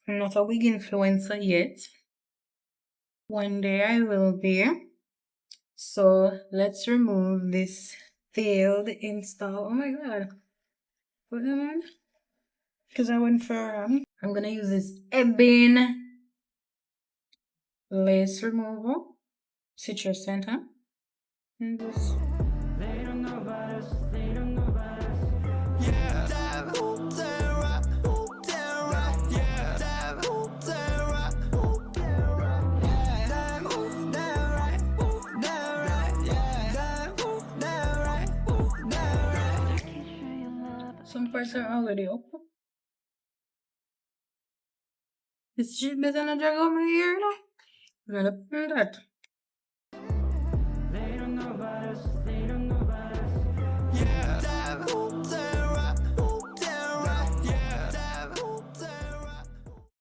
I'm not a wig influencer yet. One day I will be. So let's remove this failed install. Oh my god. Put them on. Because I went for I'm gonna use this ebony lace removal, citrus center, and just some parts are already open. This shit better not drag over here, you know. I'm gonna put that.